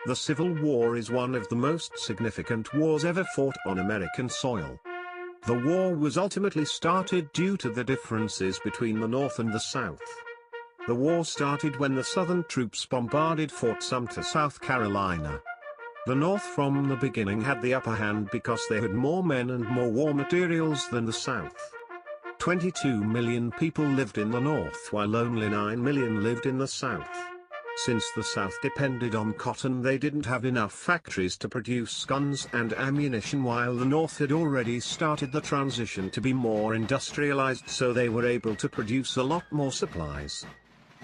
The Civil War is one of the most significant wars ever fought on American soil. The war was ultimately started due to the differences between the North and the South. The war started when the Southern troops bombarded Fort Sumter, South Carolina. The North from the beginning had the upper hand because they had more men and more war materials than the South. 22 million people lived in the North while only 9 million lived in the South. Since the South depended on cotton, they didn't have enough factories to produce guns and ammunition, while the North had already started the transition to be more industrialized, so they were able to produce a lot more supplies.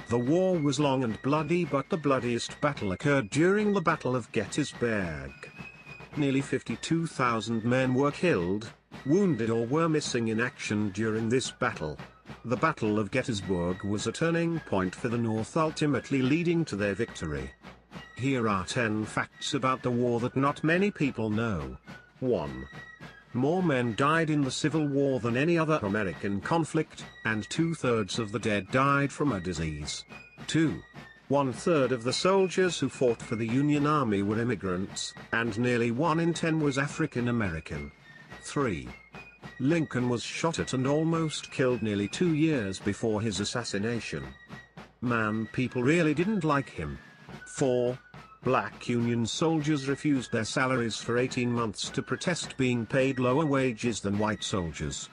The war was long and bloody, but the bloodiest battle occurred during the Battle of Gettysburg. Nearly 52,000 men were killed, wounded or were missing in action during this battle. The Battle of Gettysburg was a turning point for the North, ultimately leading to their victory. Here are 10 facts about the war that not many people know. 1. More men died in the Civil War than any other American conflict, and 2/3 of the dead died from a disease. 2. 1/3 of the soldiers who fought for the Union Army were immigrants, and nearly 1 in 10 was African American. 3. Lincoln was shot at and almost killed nearly 2 years before his assassination. People really didn't like him. 4. Black Union soldiers refused their salaries for 18 months to protest being paid lower wages than white soldiers.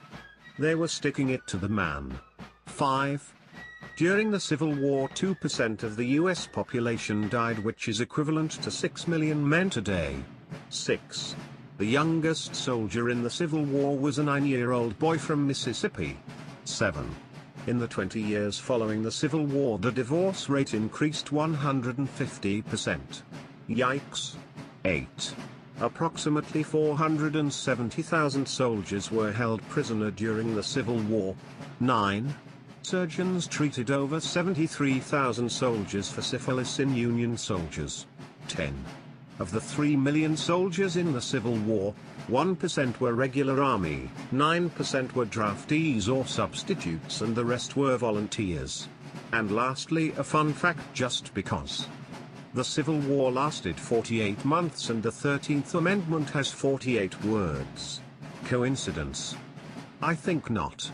They were sticking it to the man. 5. During the Civil War, 2% of the US population died, which is equivalent to 6 million men today. 6. The youngest soldier in the Civil War was a 9-year-old boy from Mississippi. 7. In the 20 years following the Civil War, the divorce rate increased 150%. Yikes. 8. Approximately 470,000 soldiers were held prisoner during the Civil War. 9. Surgeons treated over 73,000 soldiers for syphilis in Union soldiers. 10. Of the 3 million soldiers in the Civil War, 1% were regular army, 9% were draftees or substitutes, and the rest were volunteers. And lastly, a fun fact just because. The Civil War lasted 48 months and the 13th Amendment has 48 words. Coincidence? I think not.